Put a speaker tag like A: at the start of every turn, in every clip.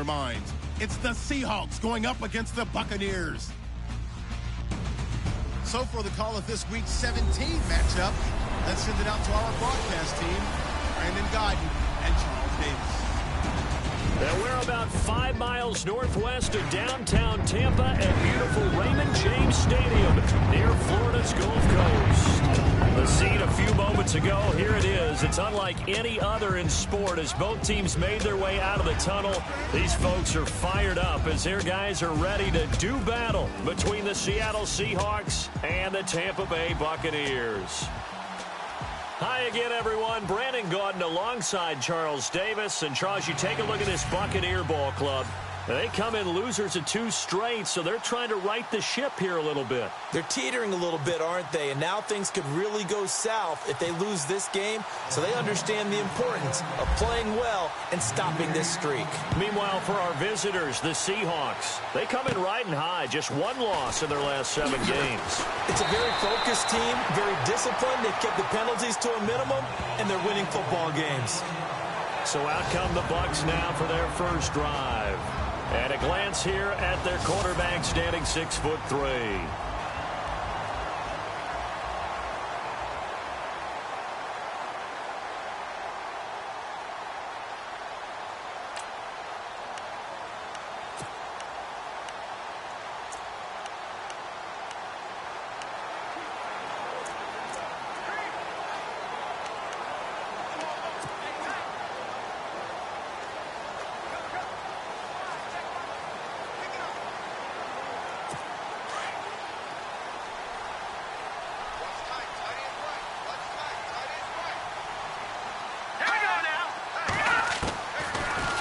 A: their minds. It's the Seahawks going up against the Buccaneers.
B: So for the call of this week's 17 matchup, let's send it out to our broadcast team, Brandon Godden and Charles Davis.
C: Now we're about 5 miles northwest of downtown Tampa at beautiful Raymond James Stadium near Florida's Gulf Coast. The scene a few moments ago, here it is. It's unlike any other in sport as both teams made their way out of the tunnel. These folks are fired up as their guys are ready to do battle between the Seattle Seahawks and the Tampa Bay Buccaneers. Hi again, everyone. Brandon Gaudin alongside Charles Davis. And, Charles, you take a look at this Buccaneer ball club. They come in losers of 2 straight, so they're trying to right the ship here a little bit.
D: They're teetering a little bit, aren't they? And now things could really go south if they lose this game, so they understand the importance of playing well and stopping this streak.
C: Meanwhile, for our visitors, the Seahawks, they come in riding high, just 1 loss in their last 7 games.
D: It's a very focused team, very disciplined. They've kept the penalties to a minimum, and they're winning football games.
C: So out come the Bucs now for their first drive. At a glance here at their quarterback standing 6'3".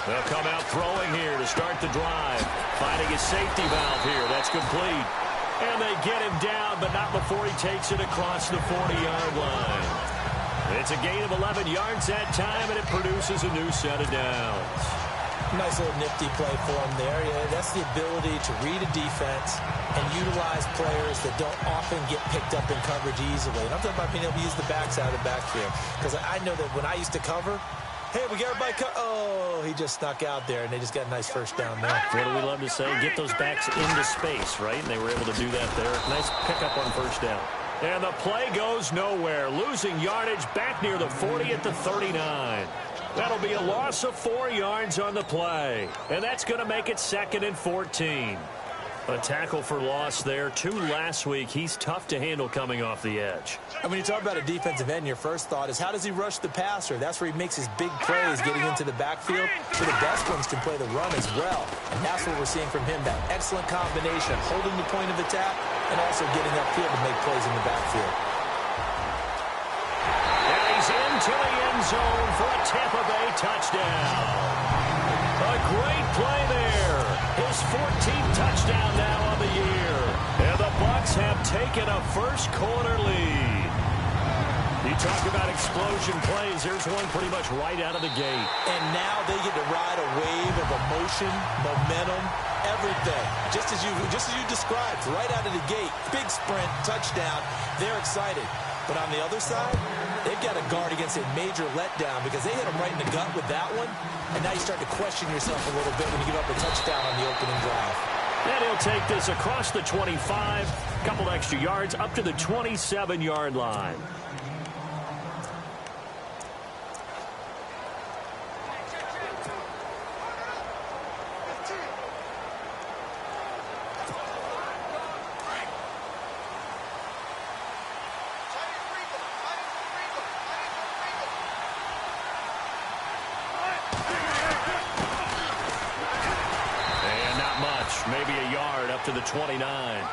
C: They'll come out throwing here to start the drive. Finding his safety valve here. That's complete. And they get him down, but not before he takes it across the 40-yard line. It's a gain of 11 yards that time, and it produces a new set of downs.
D: Nice little nifty play for him there. Yeah, that's the ability to read a defense and utilize players that don't often get picked up in coverage easily. And I'm talking about being able to use the backs out of the backfield. Because I know that when I used to cover, hey, we got everybody oh, he just snuck out there, and they just got a nice first down there.
C: What do we love to say? Get those backs into space, right? And they were able to do that there. Nice pickup on first down. And the play goes nowhere. Losing yardage back near the 40 at the 39. That'll be a loss of 4 yards on the play. And that's going to make it 2nd and 14. A tackle for loss there. 2 last week. He's tough to handle coming off the edge.
D: And when you talk about a defensive end, your first thought is how does he rush the passer? That's where he makes his big plays getting into the backfield. So the best ones can play the run as well. And that's what we're seeing from him, that excellent combination of holding the point of attack and also getting upfield to make plays in the backfield.
C: And he's into the end zone for a Tampa Bay touchdown. A great play there. His 14th touchdown now on the year. And the Bucs have taken a first quarter lead. You talk about explosion plays. There's one pretty much right out of the gate.
D: And now they get to ride a wave of emotion, momentum, everything. Just as you described, right out of the gate. Big sprint, touchdown. They're excited. But on the other side, they've got to guard against a major letdown because they hit them right in the gut with that one. And now you start to question yourself a little bit when you give up a touchdown on the opening drive.
C: And he'll take this across the 25, a couple extra yards up to the 27-yard line. Maybe a yard up to the 29.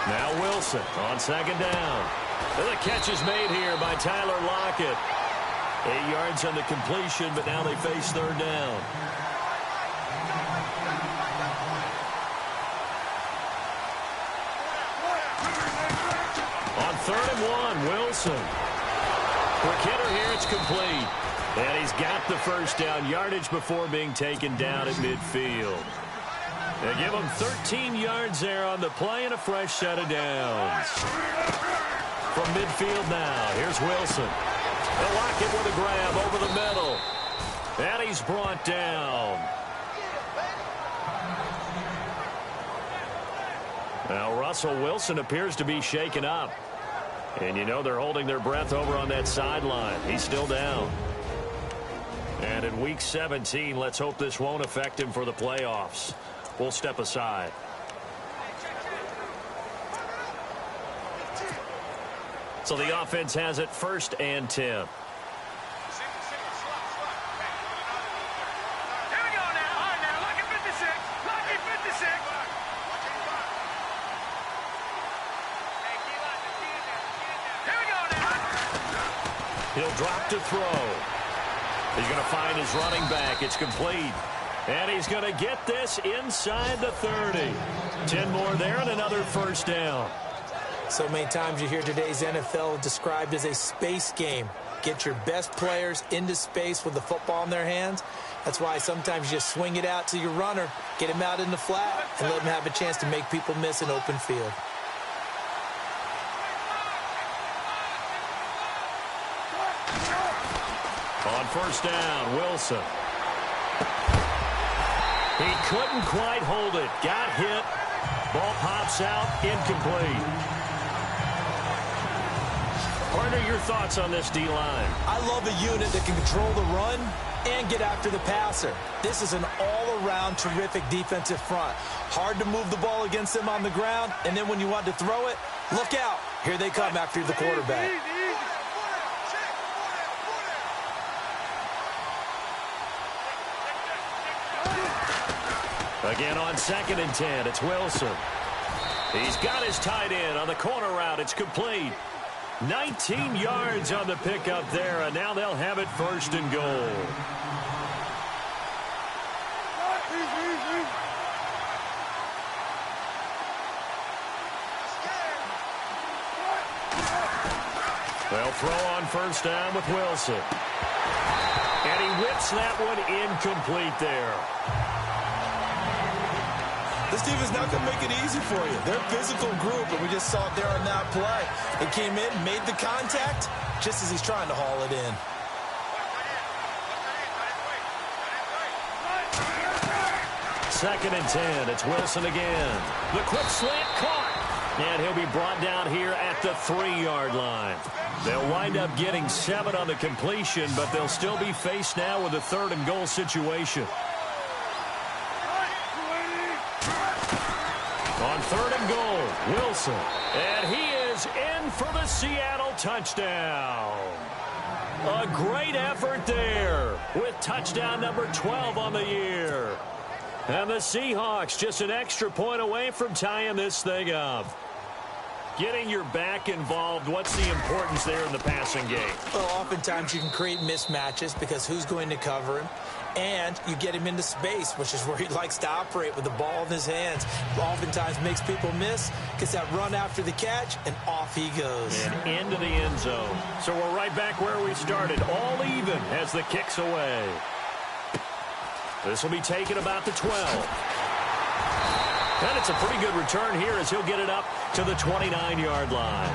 C: Now Wilson on 2nd down. And the catch is made here by Tyler Lockett. 8 yards on the completion, but now they face 3rd down. 3rd and 1, Wilson. Quick hitter here, it's complete. And he's got the first down yardage before being taken down at midfield. They give him 13 yards there on the play and a fresh set of downs. From midfield now, here's Wilson. They'll lock it with a grab over the middle. And he's brought down. Now, Russell Wilson appears to be shaken up. And you know they're holding their breath over on that sideline. He's still down. And in Week 17, let's hope this won't affect him for the playoffs. We'll step aside. So the offense has it 1st and 10. He'll drop to throw. He's going to find his running back. It's complete. And he's going to get this inside the 30. 10 more there and another first down.
D: So many times you hear today's NFL described as a space game. Get your best players into space with the football in their hands. That's why sometimes you just swing it out to your runner, get him out in the flat, and let him have a chance to make people miss an open field.
C: On first down, Wilson. He couldn't quite hold it. Got hit. Ball pops out. Incomplete. Partner, your thoughts on this D-line?
D: I love a unit that can control the run and get after the passer. This is an all-around terrific defensive front. Hard to move the ball against them on the ground, and then when you want to throw it, look out. Here they come after the quarterback.
C: Again on 2nd and 10, it's Wilson. He's got his tight end on the corner route. It's complete. 19 yards on the pickup there, and now they'll have it 1st and goal. They'll throw on first down with Wilson. And he whips that one incomplete there.
D: This defense not going to make it easy for you. They're a physical group, and we just saw it there on that play. They came in, made the contact, just as he's trying to haul it in.
C: Second and 10, it's Wilson again. The quick slant caught. And he'll be brought down here at the 3-yard line. They'll wind up getting 7 on the completion, but they'll still be faced now with a 3rd and goal situation. On 3rd and goal, Wilson. And he is in for the Seattle touchdown. A great effort there with touchdown number 12 on the year. And the Seahawks just an extra point away from tying this thing up. Getting your back involved, what's the importance there in the passing game?
D: Well, oftentimes you can create mismatches because who's going to cover him? And you get him into space, which is where he likes to operate with the ball in his hands. Oftentimes makes people miss, gets that run after the catch, and off he goes.
C: And into the end zone. So we're right back where we started, all even as the kick's away. This will be taken about the 12. And it's a pretty good return here as he'll get it up to the 29-yard line.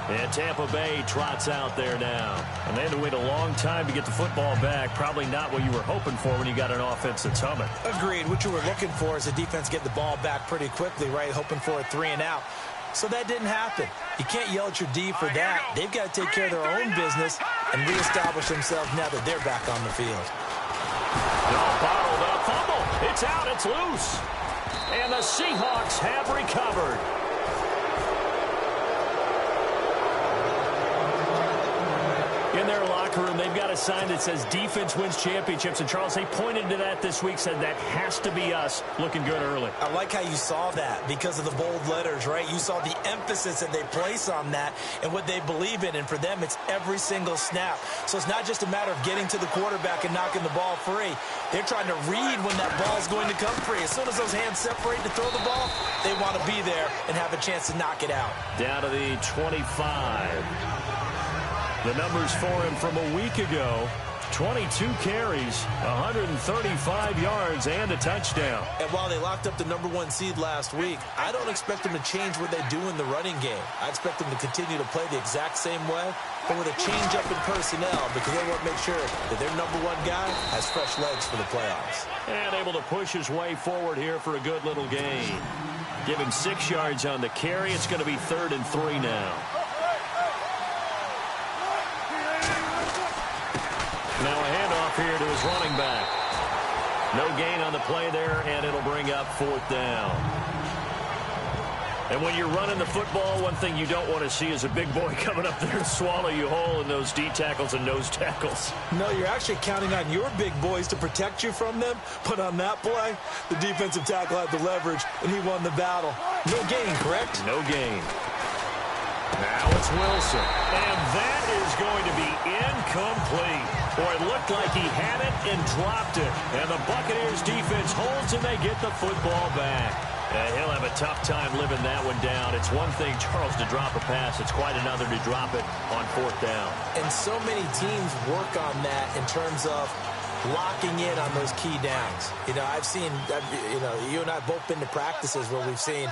C: And Tampa Bay trots out there now. And they had to wait a long time to get the football back. Probably not what you were hoping for when you got an offense that's humming.
D: Agreed. What you were looking for is a defense get the ball back pretty quickly, right? Hoping for a 3 and out. So that didn't happen. You can't yell at your D for that. They've got to take care of their own business and reestablish themselves now that they're back on the field.
C: Bottled up fumble. It's out. It's loose. And the Seahawks have recovered. In their locker locker room, they've got a sign that says defense wins championships. And, Charles, they pointed to that this week, said that has to be us. Looking good early.
D: I like how you saw that because of the bold letters, right? You saw the emphasis that they place on that and what they believe in. And for them, it's every single snap. So it's not just a matter of getting to the quarterback and knocking the ball free. They're trying to read when that ball's going to come free. As soon as those hands separate to throw the ball, they want to be there and have a chance to knock it out.
C: Down to the 25. The numbers for him from a week ago. 22 carries, 135 yards, and a touchdown.
D: And while they locked up the #1 seed last week, I don't expect them to change what they do in the running game. I expect them to continue to play the exact same way, but with a change up in personnel because they want to make sure that their #1 guy has fresh legs for the playoffs.
C: And able to push his way forward here for a good little gain. Give him 6 yards on the carry. It's going to be 3rd and 3 now. Now a handoff here to his running back. No gain on the play there, and it'll bring up 4th down. And when you're running the football, one thing you don't want to see is a big boy coming up there and swallow you whole in those D tackles and nose tackles.
D: No, you're actually counting on your big boys to protect you from them. But on that play, the defensive tackle had the leverage, and he won the battle. No gain, correct?
C: No gain. Now it's Wilson. And that is going to be incomplete. Or it looked like he had it and dropped it. And the Buccaneers defense holds and they get the football back. And he'll have a tough time living that one down. It's one thing, Charles, to drop a pass. It's quite another to drop it on 4th down.
D: And so many teams work on that in terms of locking in on those key downs. You know, I've seen, you and I have both been to practices where we've seen,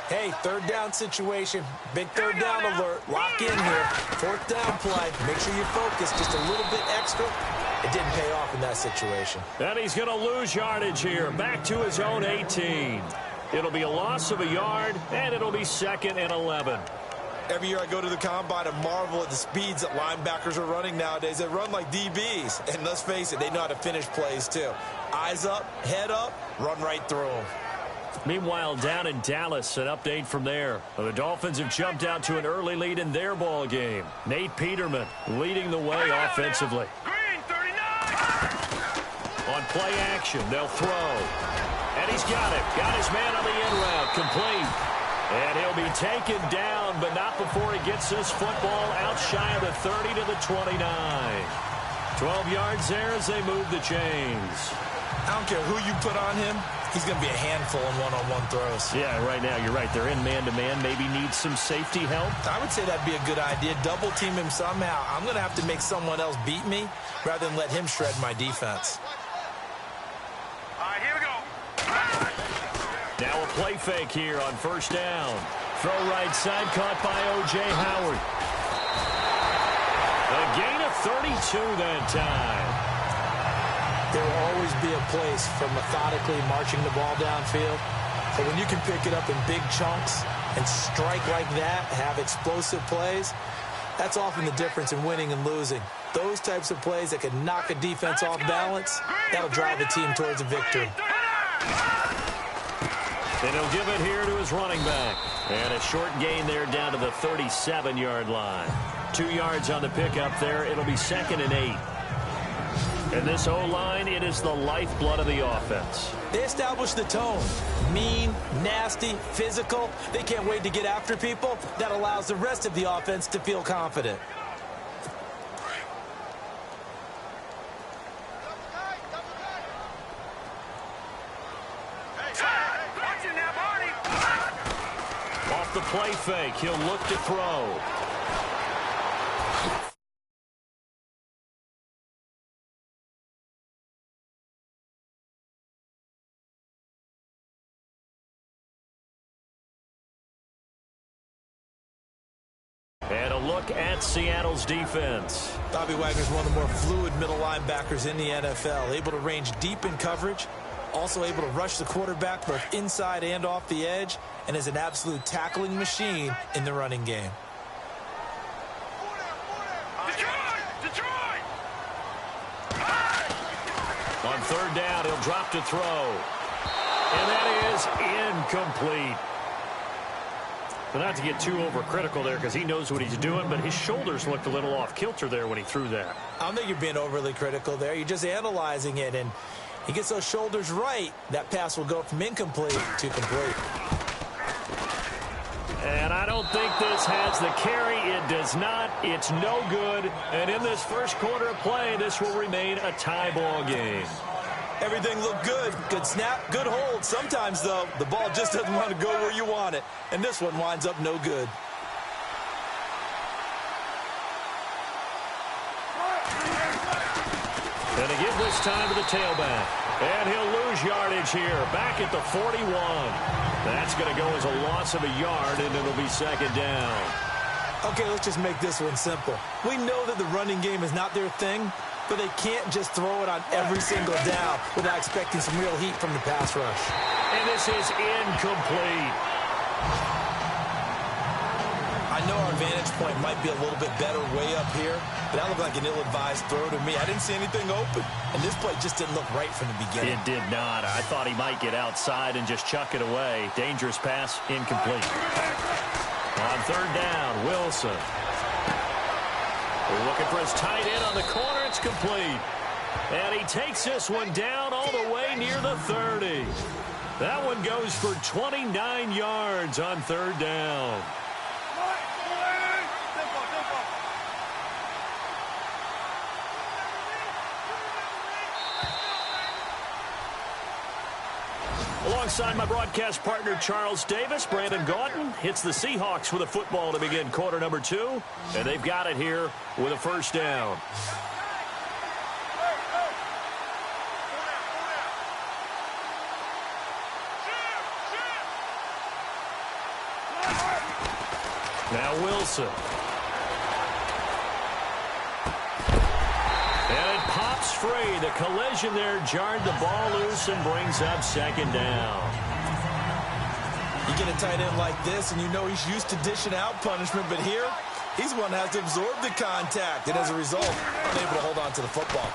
D: hey, 3rd down situation, big 3rd down alert, lock in here, 4th down play, make sure you focus just a little bit extra. It didn't pay off in that situation.
C: And he's going to lose yardage here, back to his own 18. It'll be a loss of a yard, and it'll be 2nd and 11.
D: Every year I go to the combine and marvel at the speeds that linebackers are running nowadays. They run like DBs, and let's face it, they know how to finish plays too. Eyes up, head up, run right through them.
C: Meanwhile, down in Dallas, an update from there. The Dolphins have jumped out to an early lead in their ball game. Nate Peterman leading the way offensively.
A: Green 39.
C: On play action, they'll throw. And he's got it. Got his man on the in route, complete. And he'll be taken down, but not before he gets this football out shy of the 30 to the 29. 12 yards there as they move the chains.
D: I don't care who you put on him. He's going to be a handful in one-on-one throws.
C: Yeah, right now, you're right. They're in man-to-man. Maybe needs some safety help.
D: I would say that'd be a good idea. Double team him somehow. I'm going to have to make someone else beat me rather than let him shred my defense.
A: All right, here we go.
C: Now a play fake here on 1st down. Throw right side, caught by O.J. Howard. A gain of 32 that time.
D: There will always be a place for methodically marching the ball downfield. But when you can pick it up in big chunks and strike like that, have explosive plays, that's often the difference in winning and losing. Those types of plays that can knock a defense off balance, that'll drive a team towards a victory.
C: And he'll give it here to his running back. And a short gain there down to the 37-yard line. 2 yards on the pickup there. It'll be 2nd and 8. And this O-line, it is the lifeblood of the offense.
D: They establish the tone. Mean, nasty, physical. They can't wait to get after people. That allows the rest of the offense to feel confident.
C: Off the play fake, he'll look to throw. And a look at Seattle's defense.
D: Bobby Wagner's one of the more fluid middle linebackers in the NFL, able to range deep in coverage, also able to rush the quarterback both inside and off the edge, and is an absolute tackling machine in the running game.
A: Detroit!
C: On 3rd down, he'll drop to throw. And that is incomplete. But not to get too overcritical there because he knows what he's doing, but his shoulders looked a little off kilter there when he threw that.
D: I don't think you're being overly critical there. You're just analyzing it, and he gets those shoulders right. That pass will go from incomplete to complete.
C: And I don't think this has the carry. It does not. It's no good. And in this first quarter of play, this will remain a tie ball game.
D: Everything looked good. Good snap, good hold. Sometimes, though, the ball just doesn't want to go where you want it. And this one winds up no good.
C: And to give this time to the tailback. And he'll lose yardage here. Back at the 41. That's going to go as a loss of a yard, and it'll be second down.
D: Okay, let's just make this one simple. We know that the running game is not their thing, but they can't just throw it on every single down without expecting some real heat from the pass rush.
C: And this is incomplete.
D: I know our vantage point might be a little bit better way up here, but that looked like an ill-advised throw to me. I didn't see anything open, and this play just didn't look right from the beginning.
C: It did not. I thought he might get outside and just chuck it away. Dangerous pass, incomplete. On third down, Wilson. We're looking for his tight end on the corner. It's complete. And he takes this one down all the way near the 30. That one goes for 29 yards on third down. Alongside my broadcast partner, Charles Davis, Brandon Gaudin hits the Seahawks with a football to begin quarter number 2. And they've got it here with a first down. Now Wilson. And it pops free. The collision there jarred the ball loose and brings up second down.
D: You get a tight end like this, and you know he's used to dishing out punishment, but here, he's one that has to absorb the contact, and as a result, unable to hold on to the football.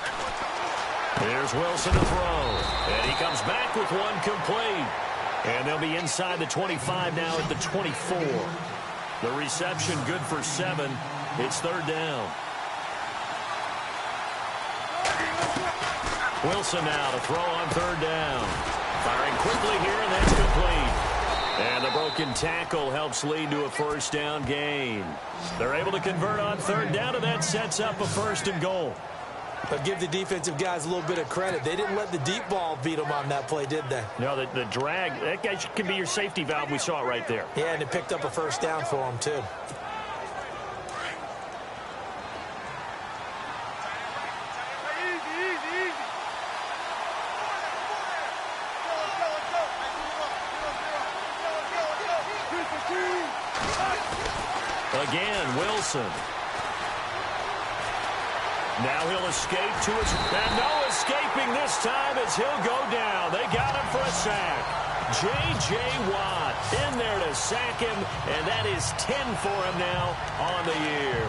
C: Here's Wilson to throw. And he comes back with one complete. And they'll be inside the 25 now at the 24. The reception good for 7. It's third down. Wilson now to throw on third down. Firing quickly here, and that's complete. And the broken tackle helps lead to a first down gain. They're able to convert on third down, and that sets up a first and goal.
D: But give the defensive guys a little bit of credit. They didn't let the deep ball beat them on that play, did they?
C: No, the drag, that guy can be your safety valve. We saw it right there.
D: Yeah, and it picked up a first down for them, too.
C: Again, Wilson. Now he'll escape to his... And no escaping this time as he'll go down. They got him for a sack. J.J. Watt in there to sack him, and that is 10 for him now on the year.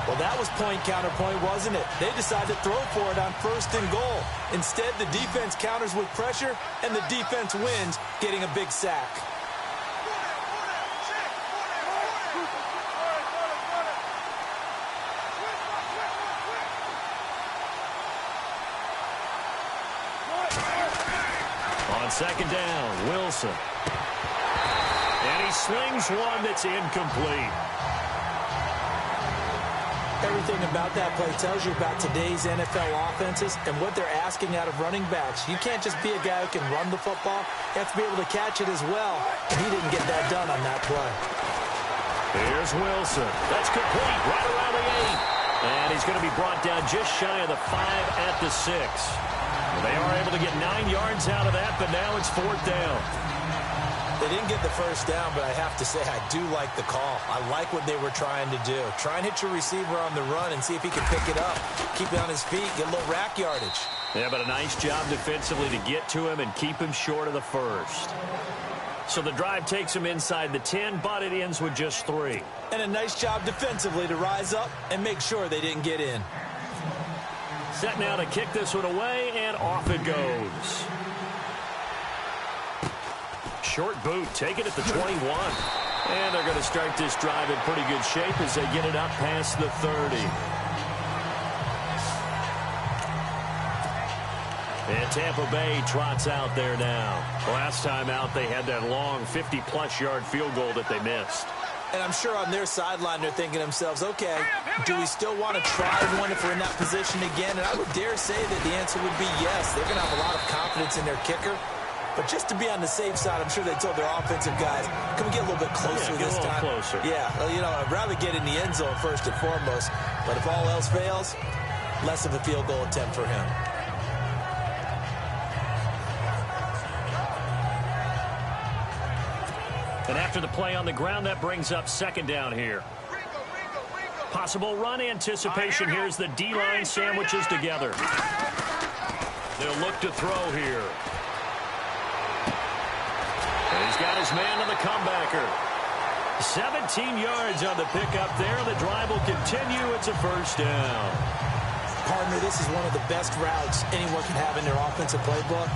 D: Well, that was point-counterpoint, wasn't it? They decided to throw for it on first and goal. Instead, the defense counters with pressure, and the defense wins, getting a big sack.
C: Second down, Wilson. And he slings one that's incomplete.
D: Everything about that play tells you about today's NFL offenses and what they're asking out of running backs. You can't just be a guy who can run the football. You have to be able to catch it as well. And he didn't get that done on that play.
C: Here's Wilson. That's complete right around the 8. And he's going to be brought down just shy of the 5 at the 6. They are able to get 9 yards out of that, but now it's fourth down.
D: They didn't get the first down, but I have to say I do like the call. I like what they were trying to do. Try and hit your receiver on the run and see if he can pick it up. Keep it on his feet, get a little rack yardage.
C: Yeah, but a nice job defensively to get to him and keep him short of the first. So the drive takes him inside the 10, but it ends with just 3.
D: And a nice job defensively to rise up and make sure they didn't get in.
C: Set now to kick this one away, and off it goes. Short boot, take it at the 21. And they're going to start this drive in pretty good shape as they get it up past the 30. And Tampa Bay trots out there now. Last time out, they had that long 50-plus yard field goal that they missed.
D: And I'm sure on their sideline, they're thinking to themselves, okay, do we still want to try one if we're in that position again? And I would dare say that the answer would be yes. They're going to have a lot of confidence in their kicker. But just to be on the safe side, I'm sure they told their offensive guys, can we get a little bit closer this time?
C: Closer.
D: Yeah, well, you know, I'd rather get in the end zone first and foremost. But if all else fails, less of a field goal attempt for him.
C: And after the play on the ground, that brings up second down here. Possible run anticipation. Here's the D-line sandwiches together. They'll look to throw here. And he's got his man on the comebacker. 17 yards on the pickup there. The drive will continue. It's a first down.
D: Partner, this is one of the best routes anyone can have in their offensive playbook.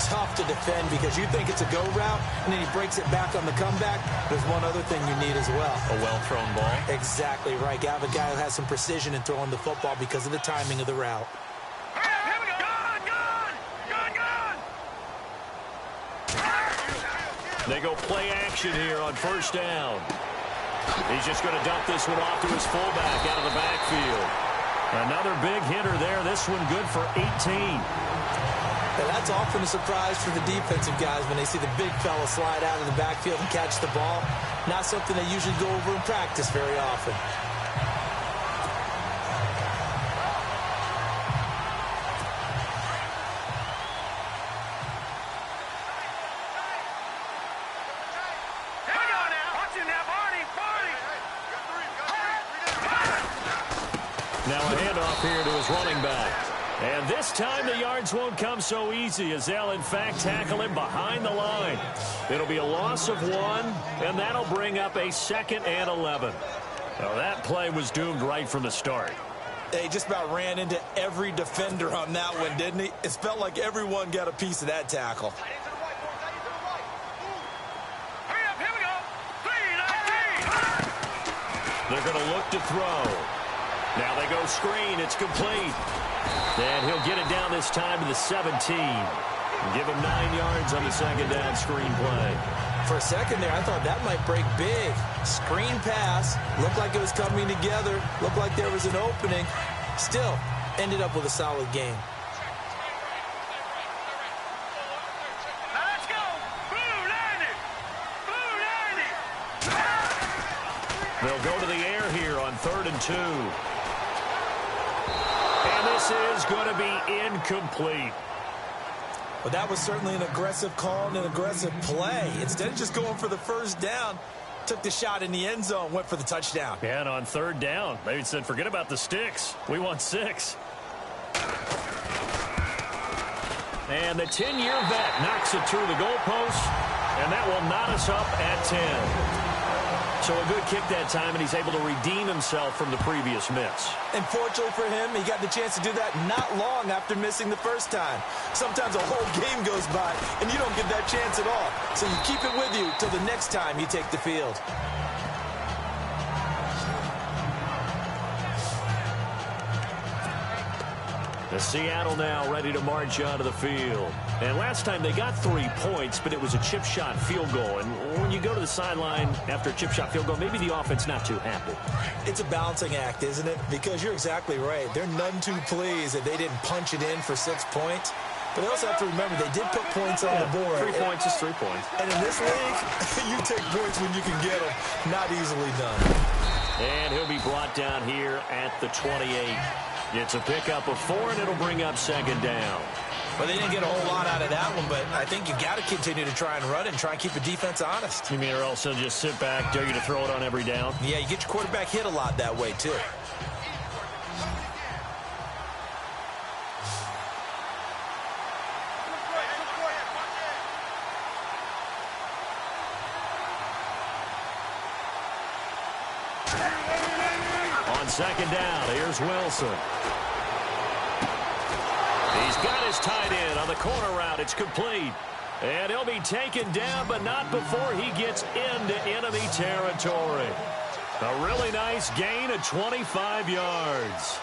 D: Tough to defend because you think it's a go route, and then he breaks it back on the comeback. There's one other thing you need as well.
C: A well-thrown ball.
D: Exactly right. You have a guy who has some precision in throwing the football because of the timing of the route.
C: They go play action here on first down. He's just going to dump this one off to his fullback out of the backfield. Another big hitter there. This one good for 18.
D: And that's often a surprise for the defensive guys when they see the big fella slide out of the backfield and catch the ball. Not something they usually go over in practice very often.
C: Now a handoff here to his running back. And this time the yards won't come so easy as they'll, in fact, tackle him behind the line. It'll be a loss of 1, and that'll bring up a 2nd and 11. Now that play was doomed right from the start.
D: He just about ran into every defender on that one, didn't he? It felt like everyone got a piece of that tackle.
C: They're going to look to throw. Now they go screen. It's complete. And he'll get it down this time to the 17. And give him 9 yards on the second down screen play.
D: For a second there, I thought that might break big. Screen pass. Looked like it was coming together. Looked like there was an opening. Still, ended up with a solid game.
C: They'll go to the air here on 3rd and 2. And this is going to be incomplete.
D: Well, that was certainly an aggressive call and an aggressive play. Instead of just going for the first down, took the shot in the end zone, went for the touchdown.
C: Yeah, and on 3rd down, they said, forget about the sticks. We want 6. And the 10-year vet knocks it through the goalpost, and that will knot us up at 10. So a good kick that time, and he's able to redeem himself from the previous miss.
D: And fortunately for him, he got the chance to do that not long after missing the first time. Sometimes a whole game goes by, and you don't get that chance at all. So you keep it with you till the next time you take the field.
C: The Seattle now ready to march onto the field. And last time they got 3 points, but it was a chip shot field goal. And when you go to the sideline after a chip shot field goal, maybe the offense not too happy.
D: It's a balancing act, isn't it? Because you're exactly right. They're none too pleased that they didn't punch it in for 6 points. But they also have to remember they did put points on the board.
C: 3 points is 3 points.
D: And in this league, you take points when you can get them. Not easily done.
C: And he'll be brought down here at the 28. It's a pickup of 4, and it'll bring up second down.
D: Well, they didn't get a whole lot out of that one, but I think you got to continue to try and run it and try and keep the defense honest.
C: You mean or else they'll just sit back, dare you to throw it on every down?
D: Yeah, you get your quarterback hit a lot that way, too.
C: Second down, here's Wilson. He's got his tight end on the corner route. It's complete. And he'll be taken down, but not before he gets into enemy territory. A really nice gain of 25 yards.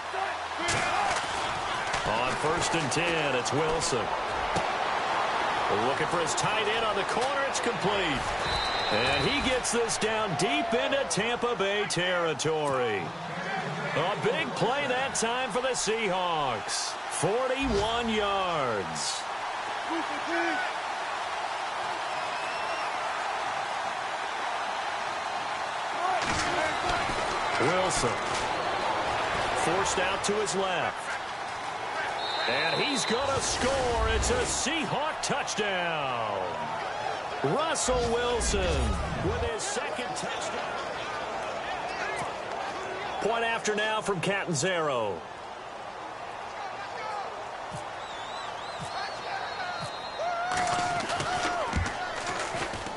C: On 1st and 10, it's Wilson. Looking for his tight end on the corner. It's complete. And he gets this down deep into Tampa Bay territory. A big play that time for the Seahawks. 41 yards. Wilson forced out to his left. And he's going to score. It's a Seahawk touchdown. Russell Wilson with his 2nd touchdown. Point after now from Catanzaro.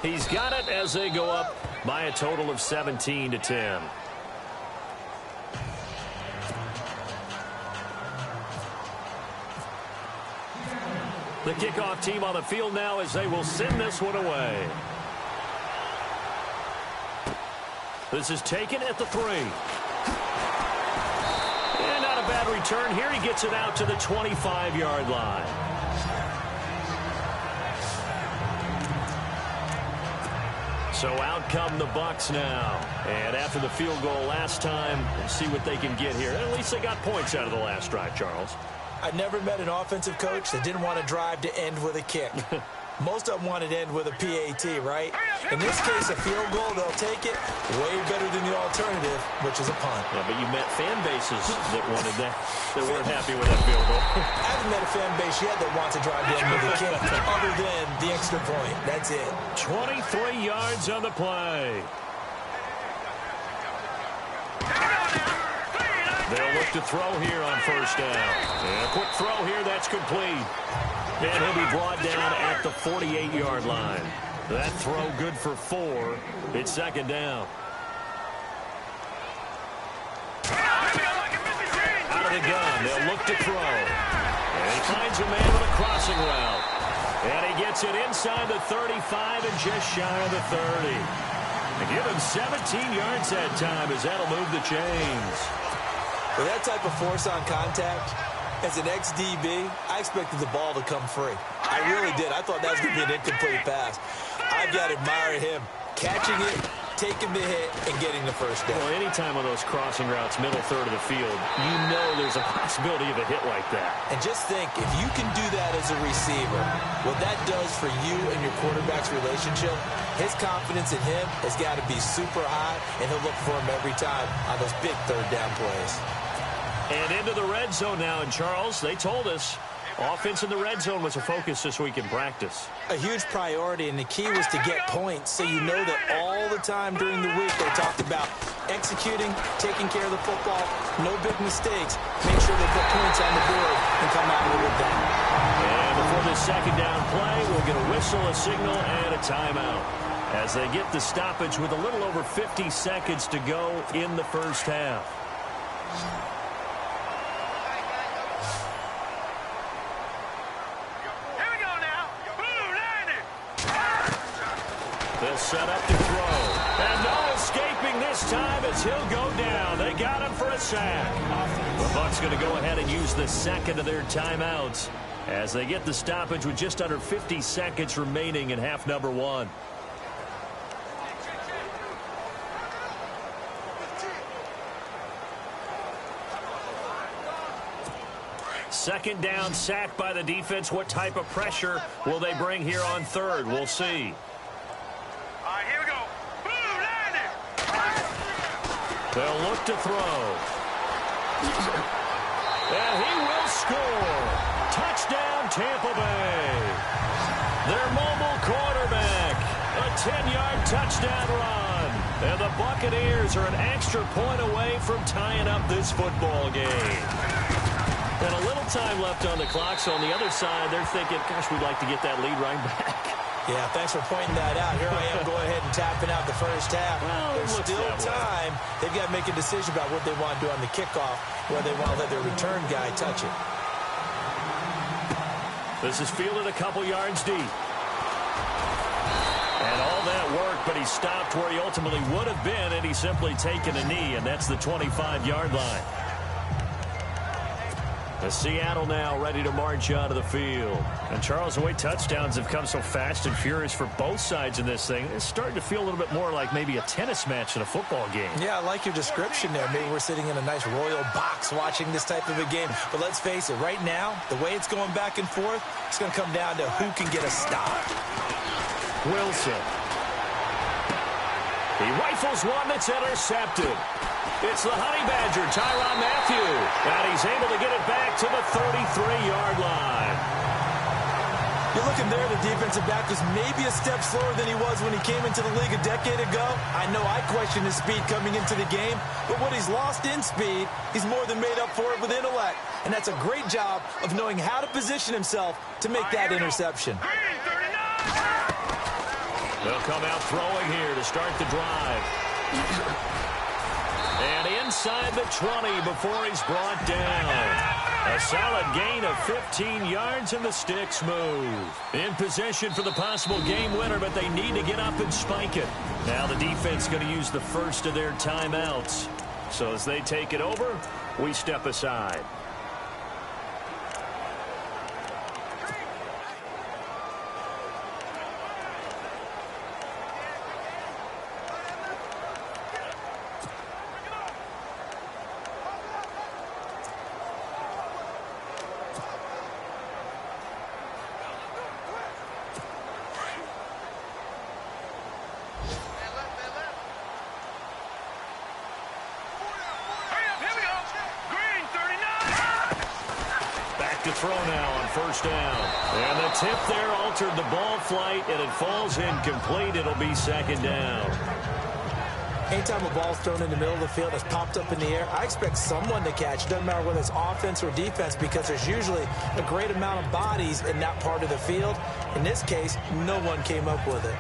C: He's got it as they go up by a total of 17-10. The kickoff team on the field now as they will send this one away. This is taken at the 3. And not a bad return here. He gets it out to the 25-yard line. So out come the Bucs now. And after the field goal last time, we'll see what they can get here. At least they got points out of the last drive, Charles.
D: I never met an offensive coach that didn't want to drive to end with a kick. Most of them want it to end with a PAT, right? In this case, a field goal, they'll take it way better than the alternative, which is a punt.
C: Yeah, but you met fan bases that wanted that, that weren't happy with that field goal.
D: I haven't met a fan base yet that wants to drive to end with a kick other than the extra point. That's it.
C: 23 yards on the play. They'll look to throw here on 1st down. And a quick throw here, that's complete. And he'll be brought down at the 48-yard line. That throw good for 4. It's 2nd down. Out of the gun, they'll look to throw. And he finds a man with a crossing route. And he gets it inside the 35 and just shy of the 30. And give him 17 yards that time as that'll move the chains.
D: With that type of force on contact, as an ex-DB, I expected the ball to come free. I really did. I thought that was going to be an incomplete pass. I've got to admire him catching it, taking the hit, and getting the 1st down.
C: Well, anytime on those crossing routes, middle third of the field, you know there's a possibility of a hit like that.
D: And just think, if you can do that as a receiver, what that does for you and your quarterback's relationship, his confidence in him has got to be super high, and he'll look for him every time on those big 3rd down plays.
C: And into the red zone now. And, Charles, they told us offense in the red zone was a focus this week in practice.
D: A huge priority, and the key was to get points. So you know that all the time during the week they talked about executing, taking care of the football, no big mistakes. Make sure they put points on the board and come out with that.
C: And before this 2nd down play, we'll get a whistle, a signal, and a timeout as they get the stoppage with a little over 50 seconds to go in the 1st half. They'll set up to throw. And no escaping this time as he'll go down. They got him for a sack. The Bucs going to go ahead and use the 2nd of their timeouts as they get the stoppage with just under 50 seconds remaining in half number 1. Second down, sack by the defense. What type of pressure will they bring here on 3rd? We'll see.
E: Here we go. Boom, landing.
C: They'll look to throw. And he will score. Touchdown, Tampa Bay. Their mobile quarterback. A 10-yard touchdown run. And the Buccaneers are an extra point away from tying up this football game. And a little time left on the clock, so on the other side, they're thinking, gosh, we'd like to get that lead right back.
D: Yeah, thanks for pointing that out. Here I am going ahead and tapping out the 1st half.
C: Well,
D: there's still time. They've got to make a decision about what they want to do on the kickoff, whether they want to let their return guy touch it.
C: This is fielded a couple yards deep. And all that work, but he stopped where he ultimately would have been, and he's simply taken a knee, and that's the 25-yard line. The Seattle now ready to march out of the field. And Charles, the way touchdowns have come so fast and furious for both sides in this thing, it's starting to feel a little bit more like maybe a tennis match in a football game. Yeah, I like your description there. Maybe we're sitting in a nice royal box watching this type of a game. But let's face it, right now, the way it's going back and forth, it's going to come down to who can get a stop. Wilson. He rifles one that's intercepted. It's the Honey Badger, Tyrann Mathieu. And he's able to get it back to the 33-yard line. You're looking there, the defensive back was maybe a step slower than he was when he came into the league a decade ago. I know I questioned his speed coming into the game, but what he's lost in speed, he's more than made up for it with intellect. And that's a great job of knowing how to position himself to make that interception. They'll come out throwing here to start the drive. And inside the 20 before he's brought down. A solid gain of 15 yards and the sticks move. In position for the possible game winner, but they need to get up and spike it. Now the defense going to use the first of their timeouts. So as they take it over, we step aside. Throw now on first down. And the tip there altered the ball flight, and it falls incomplete. It'll be second down. Anytime a ball's thrown in the middle of the field that's popped up in the air, I expect someone to catch. It doesn't matter whether it's offense or defense, because there's usually a great amount of bodies in that part of the field. In this case, no one came up with it.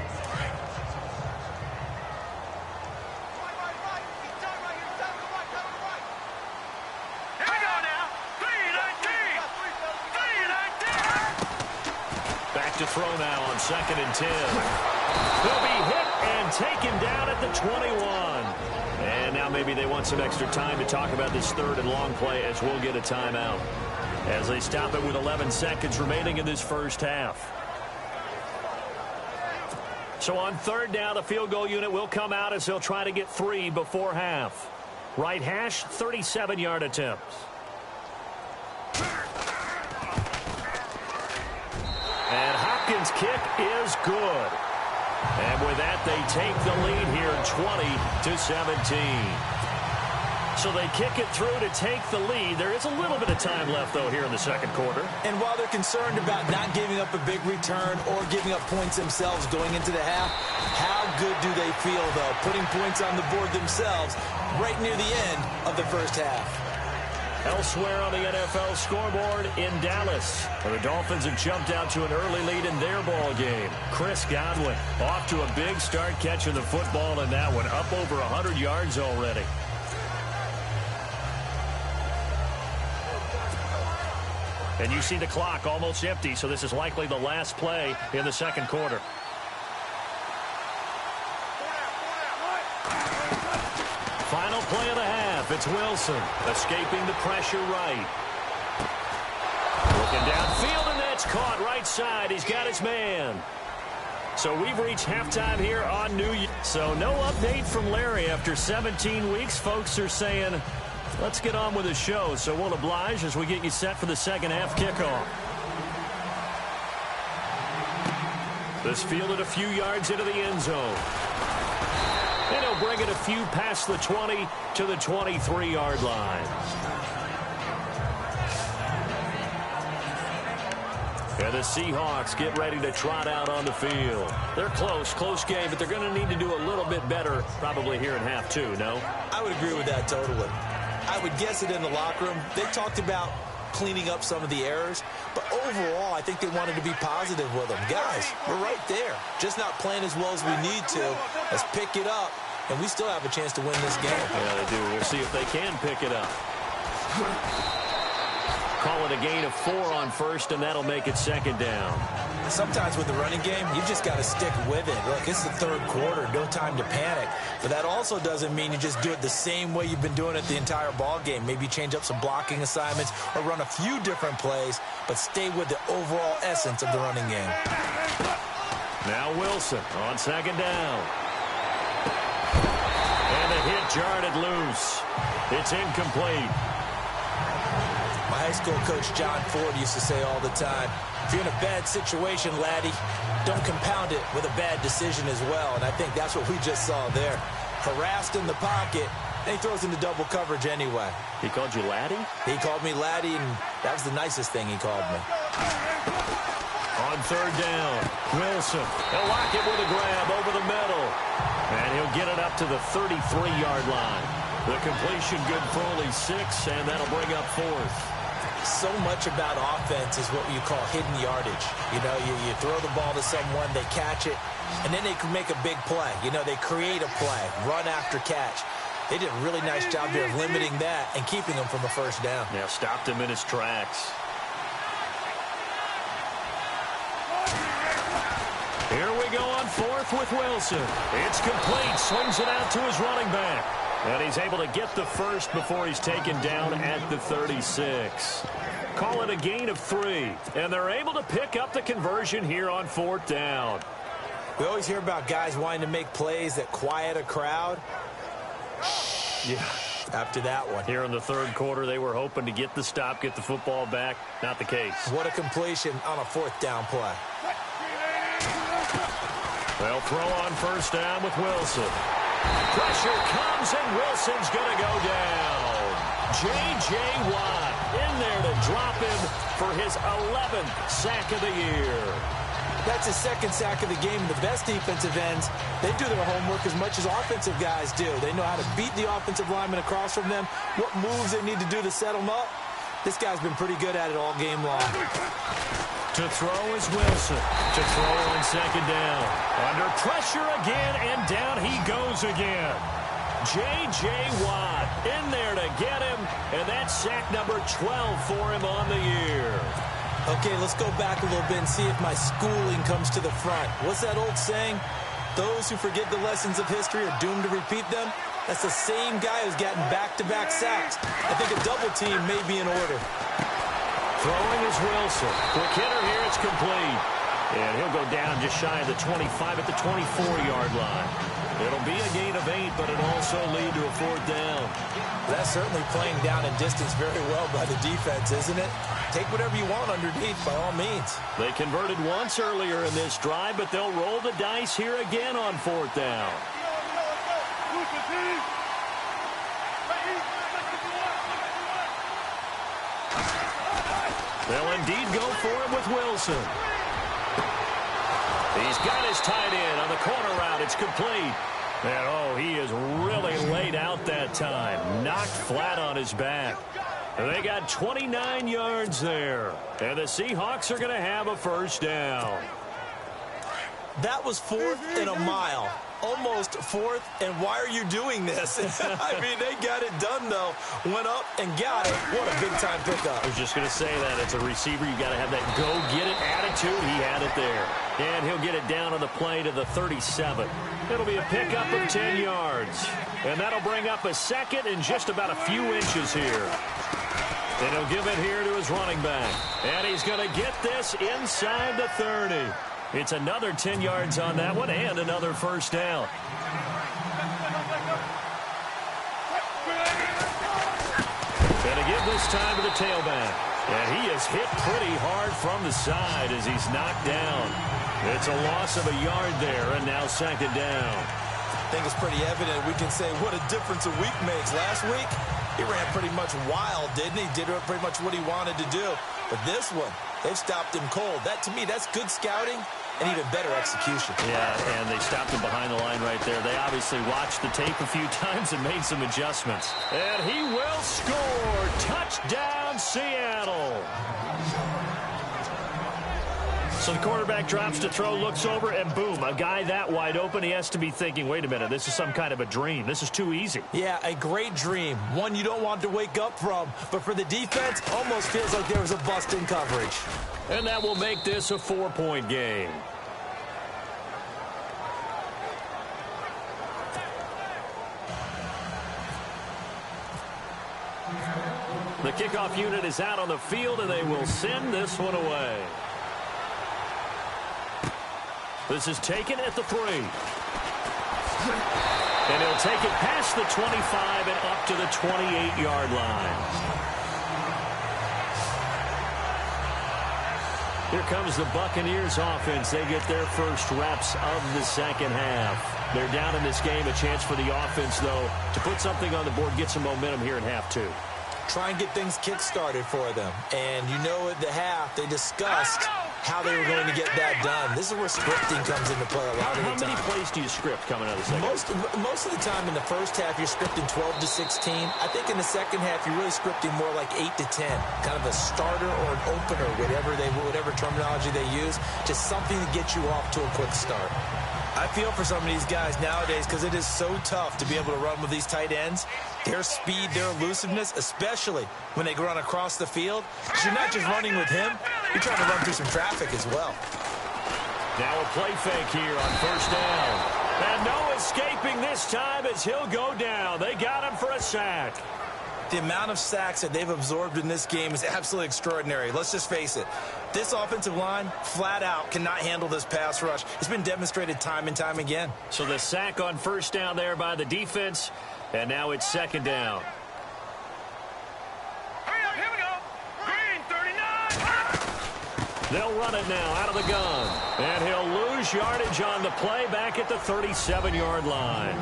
C: To throw now on 2nd and 10. He'll be hit and taken down at the 21. And now maybe they want some extra time to talk about this third and long play, as we'll get a timeout as they stop it with 11 seconds remaining in this first half. So on third down, the field goal unit will come out as they'll try to get 3 before half. Right hash, 37-yard attempts. And Hopkins' kick is good. And with that, they take the lead here, 20-17. So they kick it through to take the lead. There is a little bit of time left, though, here in the second quarter. And while they're concerned about not giving up a big return or giving up points themselves going into the half, how good do they feel, though, putting points on the board themselves right near the end of the first half? Elsewhere on the NFL scoreboard in Dallas, where the Dolphins have jumped out to an early lead in their ball game. Chris Godwin off to a big start catching the football in that one, up over 100 yards already. And you see the clock almost empty, so this is likely the last play in the second quarter. Final play of the half. It's Wilson escaping the pressure right. Looking downfield, and that's caught right side. He's got his man. So we've reached halftime here on New Year. So no update from Larry after 17 weeks. Folks are saying, let's get on with the show. So we'll oblige as we get you set for the second half kickoff. This fielded a few yards into the end zone. And he'll bring it a few past the 20 to the 23-yard line. And the Seahawks get ready to trot out on the field. They're close game, but they're going to need to do a little bit better probably here in half two, no? I would agree with that totally. I would guess it in the locker room. They talked about cleaning up some of the errors, but overall, I think they wanted to be positive with them. Guys, we're right there. Just not playing as well as we need to. Let's pick it up, and we still have a chance to win this game. Yeah, they do. We'll see if they can pick it up. Call it a gain of 4 on first, and that'll make it second down.
D: Sometimes with the running game, you just got to stick with it. Look, it's the third quarter, no time to panic. But that also doesn't mean you just do it the same way you've been doing it the entire ball game. Maybe change up some blocking assignments or run a few different plays, but stay with the overall essence of the running game.
C: Now Wilson on second down. And the hit jarred it loose. It's incomplete.
D: My high school coach, John Ford, used to say all the time, if you're in a bad situation, laddie, don't compound it with a bad decision as well. And I think that's what we just saw there. Harassed in the pocket, and he throws into double coverage anyway.
C: He called you laddie?
D: He called me laddie, and that was the nicest thing he called me.
C: On third down, Wilson. He'll lock it with a grab over the middle. And he'll get it up to the 33-yard line. The completion good for only 6, and that'll bring up 4th.
D: So much about offense is what you call hidden yardage. You know, you throw the ball to someone, they catch it, and then they can make a big play. You know, they create a play, run after catch. They did a really nice job there of limiting that and keeping him from a first down.
C: Yeah, stopped him in his tracks. Here we go on 4th with Wilson. It's complete. Swings it out to his running back. And he's able to get the first before he's taken down at the 36. Call it a gain of 3. And they're able to pick up the conversion here on 4th down.
D: We always hear about guys wanting to make plays that quiet a crowd.
C: Yeah.
D: After that one.
C: Here in the third quarter, they were hoping to get the stop, get the football back. Not the case.
D: What a completion on a 4th down play.
C: They'll throw on first down with Wilson. Pressure comes, and Wilson's going to go down. J.J. Watt in there to drop him for his 11th sack of the year.
D: That's his 2nd sack of the game. The best defensive ends, they do their homework as much as offensive guys do. They know how to beat the offensive lineman across from them, what moves they need to do to set them up. This guy's been pretty good at it all game long.
C: To throw is Wilson. To throw on second down. Under pressure again, and down he goes again. J.J. Watt in there to get him, and that's sack number 12 for him on the year.
D: Okay, let's go back a little bit and see if my schooling comes to the front. What's that old saying? Those who forget the lessons of history are doomed to repeat them. That's the same guy who's gotten back-to-back sacks. I think a double team may be in order.
C: Throwing is Wilson. Quick hitter here, it's complete. And he'll go down just shy of the 25 at the 24-yard line. It'll be a gain of 8, but it'll also lead to a 4th down.
D: That's certainly playing down in distance very well by the defense, isn't it? Take whatever you want underneath, by all means.
C: They converted once earlier in this drive, but they'll roll the dice here again on 4th down. They'll indeed go for it with Wilson. He's got his tight end on the corner route. It's complete. And, oh, he is really laid out that time. Knocked flat on his back. They got 29 yards there. And the Seahawks are going to have a first down.
D: That was 4th and a mile. Almost 4th, and why are you doing this? I mean, they got it done, though. Went up and got it. What a big-time pickup.
C: I was just going to say that. It's a receiver. You got to have that go-get-it attitude. He had it there. And he'll get it down on the play to the 37. It'll be a pickup of 10 yards. And that'll bring up a second and just about a few inches here. And he'll give it here to his running back. And he's going to get this inside the 30. It's another 10 yards on that one and another first down. Gonna give this time to the tailback. And he is hit pretty hard from the side as he's knocked down. It's a loss of a yard there, and now second down.
D: I think it's pretty evident. We can say what a difference a week makes. Last week, he ran pretty much wild, didn't he? Did pretty much what he wanted to do. But this one, they've stopped him cold. That, to me, that's good scouting and even better execution.
C: Yeah, and they stopped him behind the line right there. They obviously watched the tape a few times and made some adjustments. And he will score. Touchdown, Seattle. So the quarterback drops to throw, looks over, and boom, a guy that wide open. He has to be thinking, wait a minute, this is some kind of a dream. This is too easy.
D: Yeah, a great dream. One you don't want to wake up from. But for the defense, almost feels like there was a bust in coverage.
C: And that will make this a 4-point game. The kickoff unit is out on the field, and they will send this one away. This is taken at the 3. And he'll take it past the 25 and up to the 28-yard line. Here comes the Buccaneers offense. They get their first reps of the second half. They're down in this game. A chance for the offense, though, to put something on the board, get some momentum here in half 2.
D: Try and get things kick-started for them. And you know at the half, they discussed how they were going to get that done. This is where scripting comes into play a lot of the time.
C: How many plays do you script coming out of the second?
D: Most of the time in the first half, you're scripting 12 to 16. I think in the second half, you're really scripting more like 8 to 10. Kind of a starter or an opener, whatever terminology they use. Just something to get you off to a quick start. I feel for some of these guys nowadays because it is so tough to be able to run with these tight ends. Their speed, their elusiveness, especially when they run across the field. You're not just running with him, you're trying to run through some traffic as well.
C: Now a play fake here on first down. And no escaping this time as he'll go down. They got him for a sack.
D: The amount of sacks that they've absorbed in this game is absolutely extraordinary. Let's just face it. This offensive line, flat out, cannot handle this pass rush. It's been demonstrated time and time again.
C: So the sack on first down there by the defense, and now it's second down.
E: Hurry up, here we go. Green, 39.
C: They'll run it now out of the gun. And he'll lose yardage on the play back at the 37-yard line.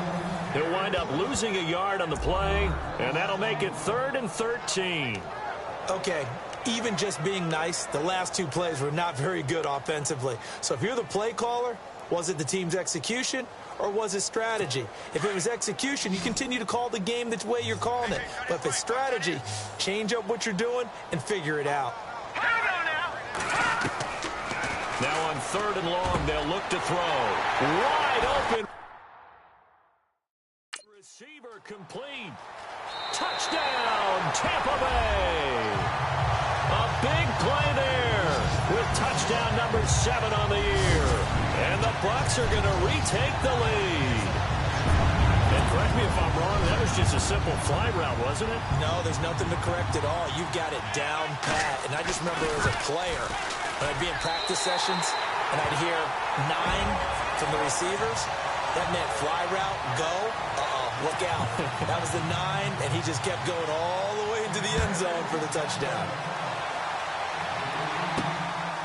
C: He'll wind up losing a yard on the play, and that'll make it 3rd and 13.
D: Okay, even just being nice, the last 2 plays were not very good offensively. So if you're the play caller, was it the team's execution or was it strategy? If it was execution, you continue to call the game the way you're calling it. But if it's strategy, change up what you're doing and figure it out.
C: Now on 3rd and long, they'll look to throw. Wide open. Receiver complete. Touchdown, Tampa Bay. A big play there with touchdown number 7 on the year. And the Bucs are going to retake the lead. And correct me if I'm wrong, that was just a simple fly route, wasn't it?
D: No, there's nothing to correct at all. You've got it down pat. And I just remember as a player, when I'd be in practice sessions, and I'd hear 9 from the receivers, that meant fly route, go, look out. That was the 9, and he just kept going all the way into the end zone for the touchdown.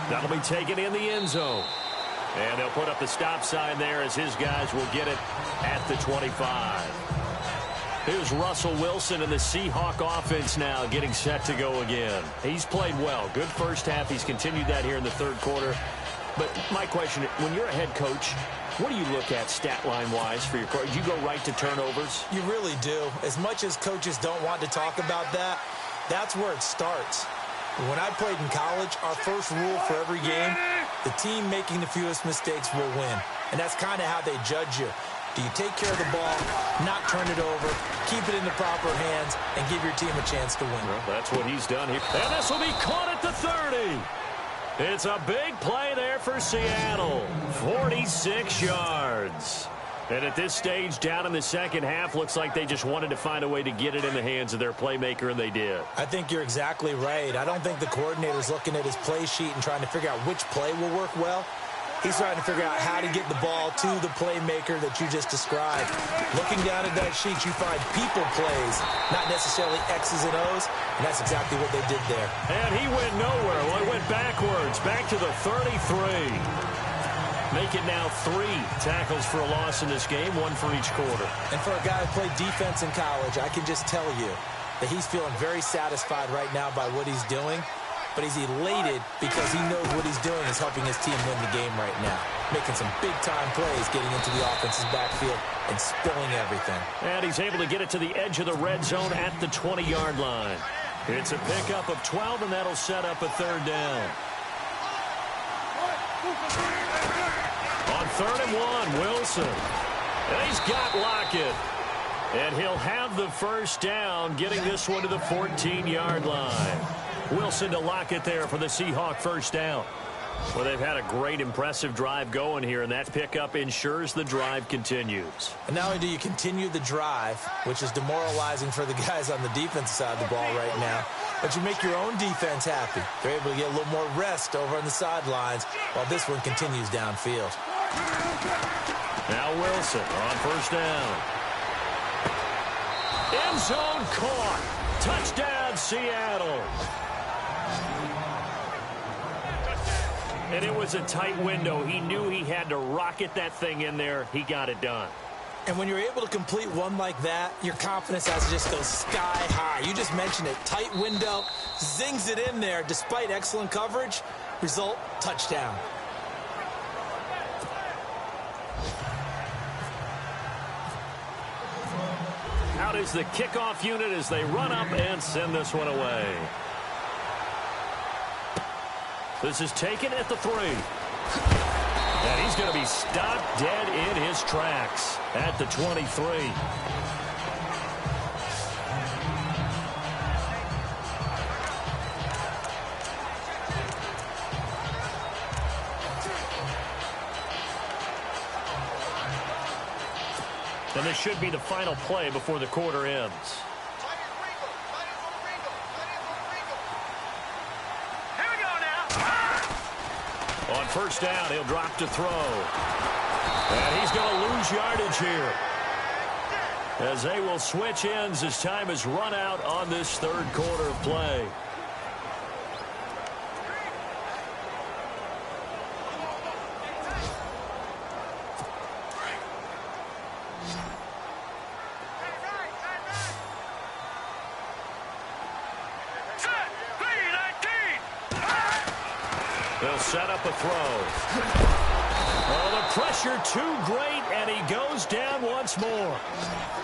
C: That'll be taken in the end zone. And they'll put up the stop sign there as his guys will get it at the 25. Here's Russell Wilson and the Seahawk offense now getting set to go again. He's played well. Good first half. He's continued that here in the 3rd quarter. But my question, when you're a head coach, what do you look at stat line-wise for your coach? Do you go right to turnovers?
D: You really do. As much as coaches don't want to talk about that, that's where it starts. When I played in college, our first rule for every game, the team making the fewest mistakes will win. And that's kind of how they judge you. Do you take care of the ball, not turn it over, keep it in the proper hands, and give your team a chance to win?
C: Well, that's what he's done here. And this will be caught at the 30. It's a big play there for Seattle. 46 yards. And at this stage, down in the second half, looks like they just wanted to find a way to get it in the hands of their playmaker, and they did.
D: I think you're exactly right. I don't think the coordinator's looking at his play sheet and trying to figure out which play will work well. He's trying to figure out how to get the ball to the playmaker that you just described. Looking down at that sheet, you find people plays, not necessarily X's and O's, and that's exactly what they did there.
C: And he went nowhere. Well, he went backwards, back to the 33. Make it now 3 tackles for a loss in this game, 1 for each quarter.
D: And for a guy who played defense in college, I can just tell you that he's feeling very satisfied right now by what he's doing. But he's elated because he knows what he's doing is helping his team win the game right now. Making some big-time plays, getting into the offense's backfield and spilling everything.
C: And he's able to get it to the edge of the red zone at the 20-yard line. It's a pickup of 12, and that'll set up a 3rd down. On 3rd and 1, Wilson. And he's got Lockett. And he'll have the first down, getting this one to the 14-yard line. Wilson to Lockett there for the Seahawk first down. Well, they've had a great, impressive drive going here, and that pickup ensures the drive continues.
D: And not only do you continue the drive, which is demoralizing for the guys on the defensive side of the ball right now, but you make your own defense happy. They're able to get a little more rest over on the sidelines while this one continues downfield.
C: Now Wilson on first down. End zone caught. Touchdown, Seattle. And it was a tight window. He knew he had to rocket that thing in there. He got it done.
D: And when you're able to complete one like that, your confidence has to just go sky high. You just mentioned it. Tight window, zings it in there despite excellent coverage. Result, touchdown.
C: Out is the kickoff unit as they run up and send this one away. This is taken at the 3. And he's going to be stopped dead in his tracks at the 23. And this should be the final play before the quarter ends. On first down, he'll drop to throw. And he's going to lose yardage here, as they will switch ends as time is run out on this third quarter of play. They'll set up a throw. Oh, the pressure too great, and he goes down once more.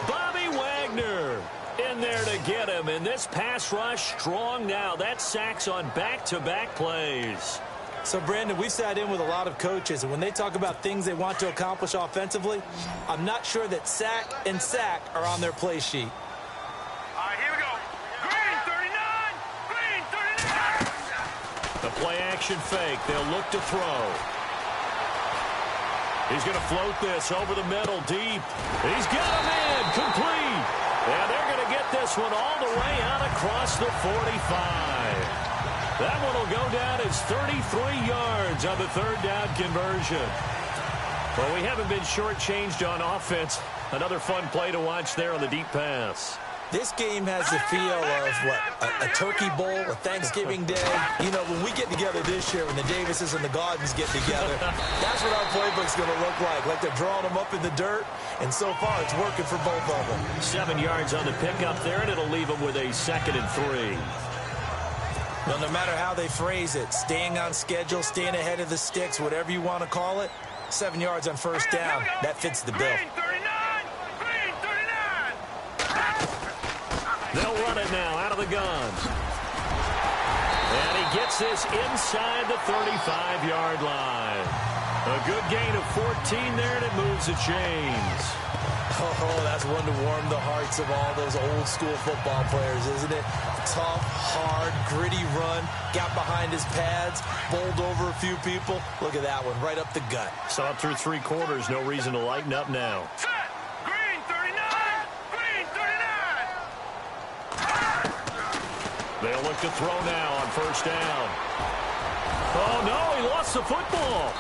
C: Bobby Wagner in there to get him, and this pass rush strong now. That's sacks on back-to-back plays.
D: So, Brandon, we've sat in with a lot of coaches, and when they talk about things they want to accomplish offensively, I'm not sure that sack and sack are on their play sheet.
E: Here we go. Green 39. Green 39.
C: The play-action fake. They'll look to throw. He's going to float this over the middle deep. He's got him in. Complete. And they're going to get this one all the way out across the 45. That one will go down as 33 yards on the third down conversion. Well, we haven't been shortchanged on offense. Another fun play to watch there on the deep pass.
D: This game has the feel of, a Turkey Bowl, a Thanksgiving Day. You know, when we get together this year, when the Davises and the Gardens get together, that's what our playbook's going to look like. Like they're drawing them up in the dirt, and so far it's working for both of them.
C: 7 yards on the pickup there, and it'll leave them with a 2nd and 3.
D: Well, no matter how they phrase it, staying on schedule, staying ahead of the sticks, whatever you want to call it, 7 yards on first down, that fits the bill.
C: They'll run it now out of the gun. And he gets this inside the 35-yard line. A good gain of 14 there, and it moves the chains.
D: Oh, that's one to warm the hearts of all those old-school football players, isn't it? Tough, hard, gritty run. Got behind his pads, bowled over a few people. Look at that one, right up the gut.
C: Saw it through 3 quarters. No reason to lighten up now.
E: Green 39. Green 39.
C: They'll look to throw now on first down. Oh, no, he lost the football.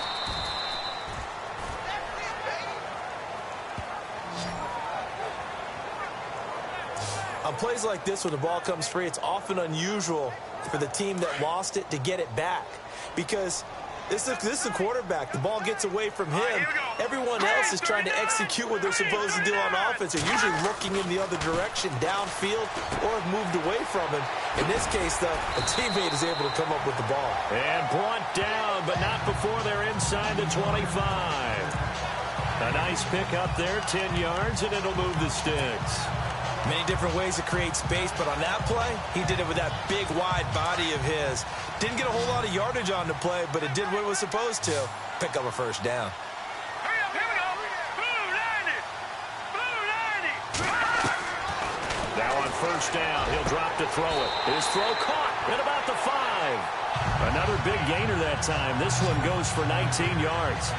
D: On plays like this, when the ball comes free, it's often unusual for the team that lost it to get it back. Because this is a quarterback. The ball gets away from him. Everyone else is trying to execute what they're supposed to do on offense. They're usually looking in the other direction, downfield, or have moved away from him. In this case, though, a teammate is able to come up with the ball.
C: And brought down, but not before they're inside the 25. A nice pick up there, 10 yards, and it'll move the sticks.
D: Many different ways to create space, but on that play, he did it with that big, wide body of his. Didn't get a whole lot of yardage on the play, but it did what it was supposed to. Pick up a first down.
E: Hurry up, here we go. Blue 90. Blue 90.
C: Now on first down, he'll drop to throw it. His throw caught at about the 5. Another big gainer that time. This one goes for 19 yards.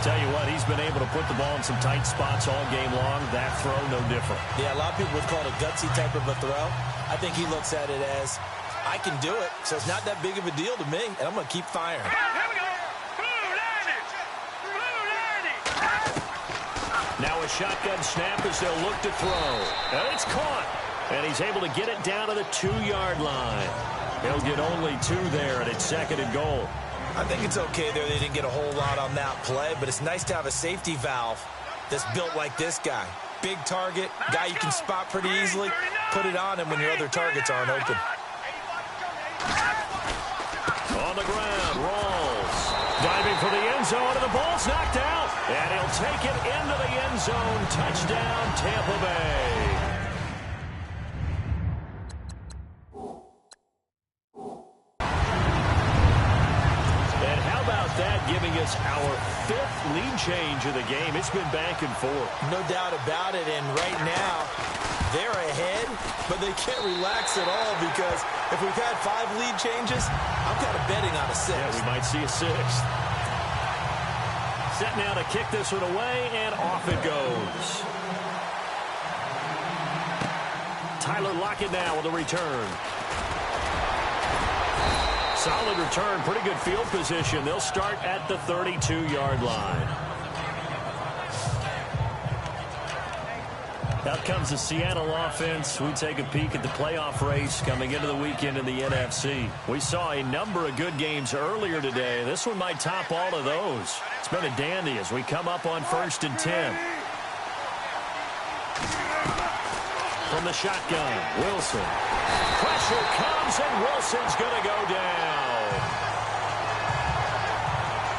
C: Tell you what, he's been able to put the ball in some tight spots all game long. That throw, no different.
D: Yeah, a lot of people would call it a gutsy type of a throw. I think he looks at it as, I can do it, so it's not that big of a deal to me, and I'm going to keep firing.
E: Here we go. Blue 90. Blue 90.
C: Now a shotgun snap as they'll look to throw. And it's caught. And he's able to get it down to the 2-yard line. He'll get only 2 there, and it's 2nd and goal.
D: I think it's okay there. They didn't get a whole lot on that play, but it's nice to have a safety valve that's built like this guy. Big target, guy you can spot pretty easily. Put it on him when your other targets aren't open.
C: On the ground, rolls. Diving for the end zone, and the ball's knocked out. And he'll take it into the end zone. Touchdown, Tampa Bay. Giving us our 5th lead change of the game. It's been back and forth.
D: No doubt about it, and right now, they're ahead, but they can't relax at all because if we've had 5 lead changes, I'm kind of betting on a 6th.
C: Yeah, we might see a 6th. Set now to kick this one away, and off it goes. Tyler Lockett now with a return. Solid return, pretty good field position. They'll start at the 32-yard line. Out comes the Seattle offense. We take a peek at the playoff race coming into the weekend in the NFC. We saw a number of good games earlier today. This one might top all of those. It's been a dandy as we come up on 1st and 10. From the shotgun, Wilson. Pressure comes, and Wilson's going to go down.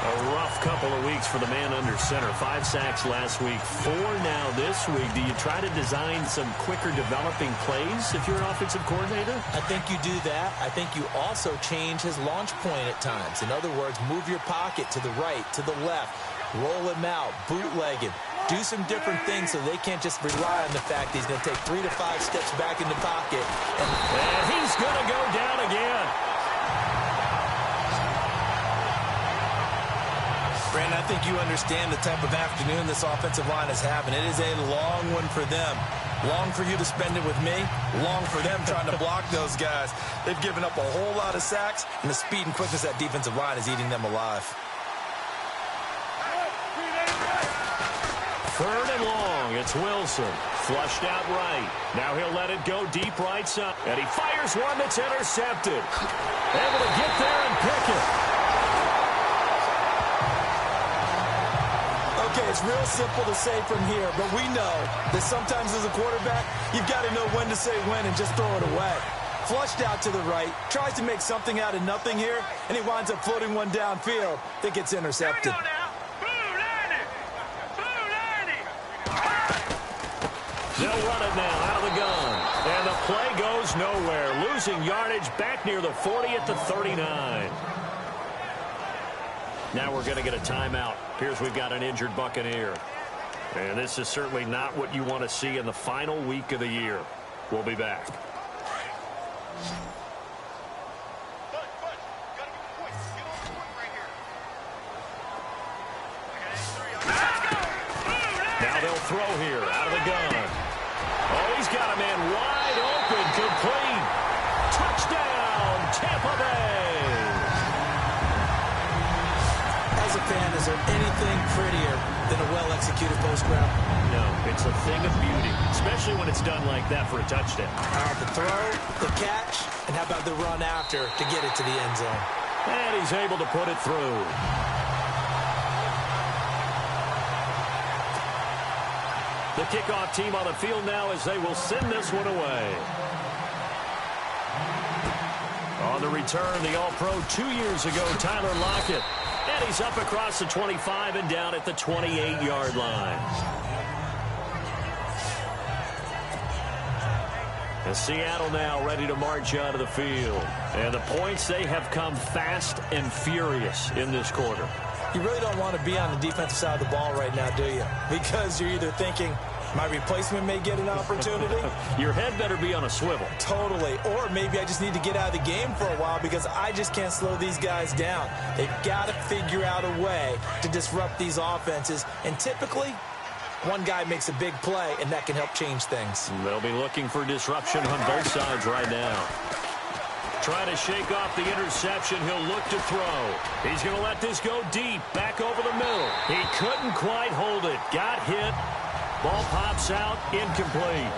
C: A rough couple of weeks for the man under center. 5 sacks last week, 4 now this week. Do you try to design some quicker developing plays if you're an offensive coordinator?
D: I think you do that. I think you also change his launch point at times. In other words, move your pocket to the right, to the left, roll him out, bootleg him. Do some different things so they can't just rely on the fact that he's going to take 3 to 5 steps back in the pocket.
C: And he's going to go down again.
D: Brandon, I think you understand the type of afternoon this offensive line is having. It is a long one for them. Long for you to spend it with me. Long for them trying to block those guys. They've given up a whole lot of sacks, and the speed and quickness of that defensive line is eating them alive.
C: 3rd and long. It's Wilson. Flushed out right. Now he'll let it go deep right side. And he fires one that's intercepted. Able to get there and pick it.
D: Okay, it's real simple to say from here, but we know that sometimes as a quarterback, you've got to know when to say when and just throw it away. Flushed out to the right, tries to make something out of nothing here, and he winds up floating one downfield that gets intercepted.
C: They'll run it now out of the gun. And the play goes nowhere. Losing yardage back near the 40 at the 39. Now we're going to get a timeout. Appears we've got an injured Buccaneer. And this is certainly not what you want to see in the final week of the year. We'll be back. Now they'll throw here out of the gun. Oh, he's got a man wide open, complete. Touchdown, Tampa Bay.
D: As a fan, is there anything prettier than a well-executed post route?
C: No, it's a thing of beauty, especially when it's done like that for a touchdown.
D: The throw, the catch, and how about the run after to get it to the end zone?
C: And he's able to put it through. The kickoff team on the field now as they will send this one away. On the return, the All-Pro 2 years ago, Tyler Lockett. And he's up across the 25 and down at the 28-yard line. And Seattle now ready to march out of the field. And the points, they have come fast and furious in this quarter.
D: You really don't want to be on the defensive side of the ball right now, do you? Because you're either thinking, my replacement may get an opportunity.
C: Your head better be on a swivel.
D: Totally. Or maybe I just need to get out of the game for a while because I just can't slow these guys down. They've got to figure out a way to disrupt these offenses. And typically, one guy makes a big play, and that can help change things.
C: They'll be looking for disruption on both sides right now. Trying to shake off the interception. He'll look to throw. He's going to let this go deep, back over the middle. He couldn't quite hold it. Got hit. Ball pops out, incomplete.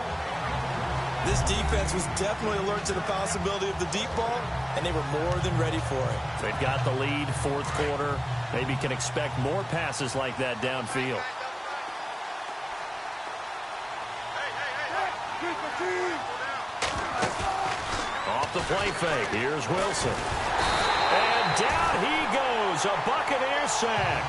D: This defense was definitely alert to the possibility of the deep ball, and they were more than ready for it.
C: They've got the lead, fourth quarter. Maybe can expect more passes like that downfield. Off the play fake. Here's Wilson. And down he goes. A Buccaneer sack.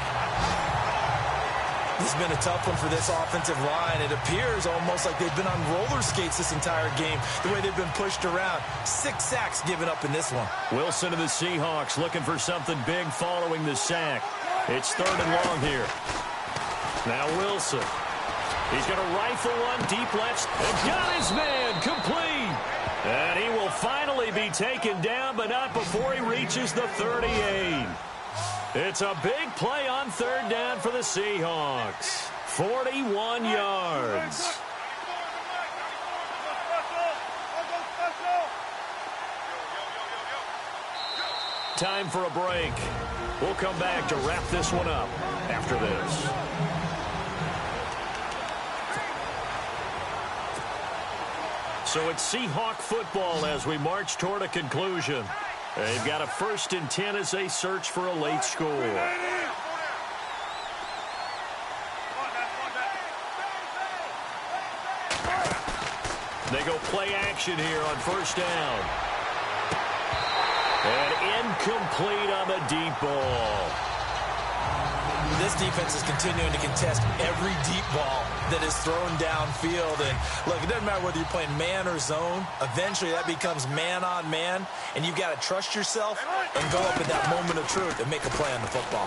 D: This has been a tough one for this offensive line. It appears almost like they've been on roller skates this entire game, the way they've been pushed around. 6 sacks given up in this one.
C: Wilson of the Seahawks looking for something big following the sack. It's 3rd and long here. Now Wilson. He's going to rifle one deep left. And got his man complete. And he will finally be taken down, but not before he reaches the 38. It's a big play on 3rd down for the Seahawks. 41 yards. Time for a break. We'll come back to wrap this one up after this. So it's Seahawk football as we march toward a conclusion. They've got a 1st and 10 as they search for a late score. They go play action here on 1st down. And incomplete on the deep ball.
D: This defense is continuing to contest every deep ball that is thrown downfield. And look, it doesn't matter whether you're playing man or zone. Eventually, that becomes man on man. And you've got to trust yourself and go up at that moment of truth and make a play on the football.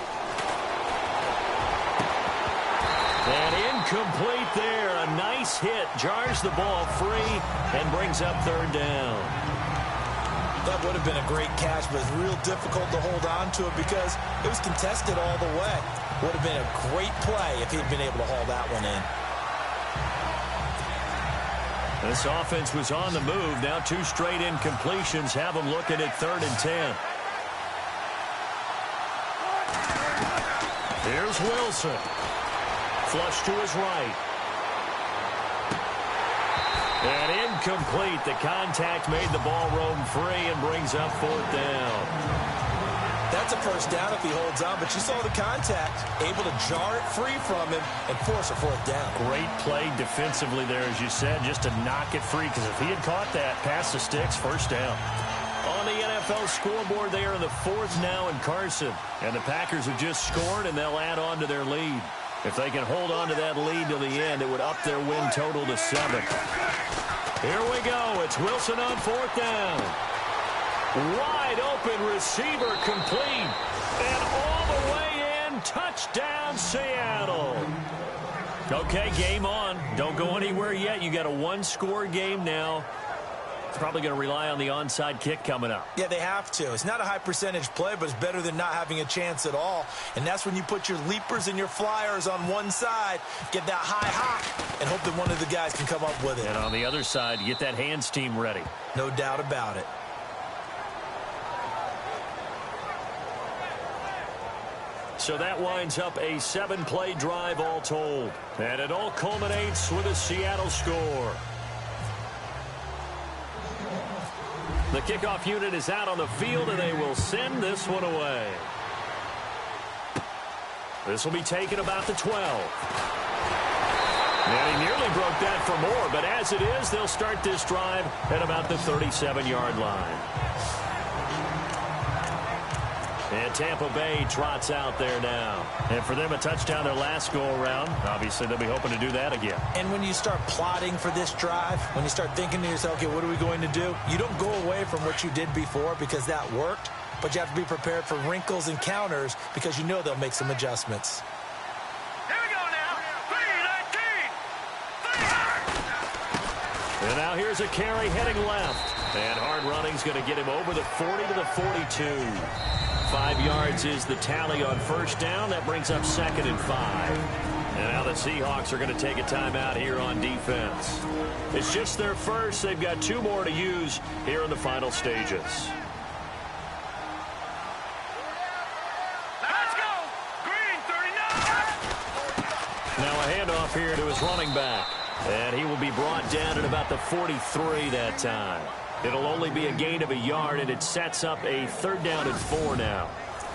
C: And incomplete there. A nice hit. Jars the ball free and brings up 3rd down.
D: That would have been a great catch, but it's real difficult to hold on to it because it was contested all the way. Would have been a great play if he'd been able to haul that one in.
C: This offense was on the move. Now 2 straight incompletions have them looking at 3rd and 10. Here's Wilson. Flush to his right. And incomplete. The contact made the ball roam free and brings up 4th down.
D: That's a 1st down if he holds on, but you saw the contact, able to jar it free from him and force a 4th down.
C: Great play defensively there, as you said, just to knock it free, because if he had caught that, past the sticks, 1st down. On the NFL scoreboard, they are in the 4th now in Carson. And the Packers have just scored, and they'll add on to their lead. If they can hold on to that lead to the end, it would up their win total to 7. Here we go. It's Wilson on 4th down. Wide open receiver complete. And all the way in. Touchdown, Seattle. Okay, game on. Don't go anywhere yet. You got a 1-score game now. Probably going to rely on the onside kick coming up.
D: Yeah, they have to. It's not a high percentage play, but it's better than not having a chance at all. And that's when you put your leapers and your flyers on one side, get that high hop, and hope that one of the guys can come up with it.
C: And on the other side, you get that hands team ready.
D: No doubt about it.
C: So that winds up a 7-play drive all told. And it all culminates with a Seattle score. The kickoff unit is out on the field, and they will send this one away. This will be taken about the 12. And he nearly broke that for more, but as it is, they'll start this drive at about the 37-yard line. And Tampa Bay trots out there now. And for them, a touchdown their last go-around. Obviously, they'll be hoping to do that again.
D: And when you start plotting for this drive, when you start thinking to yourself, okay, what are we going to do? You don't go away from what you did before because that worked, but you have to be prepared for wrinkles and counters because you know they'll make some adjustments.
E: Here we go now. 3-19.
C: And now here's a carry heading left. And hard running's going to get him over the 40 to the 42. 5 yards is the tally on first down. That brings up 2nd and 5. And now the Seahawks are going to take a timeout here on defense. It's just their first. They've got 2 more to use here in the final stages.
E: Let's go. Green 39.
C: Now a handoff here to his running back. And he will be brought down at about the 43 that time. It'll only be a gain of a yard, and it sets up a 3rd down and 4 now.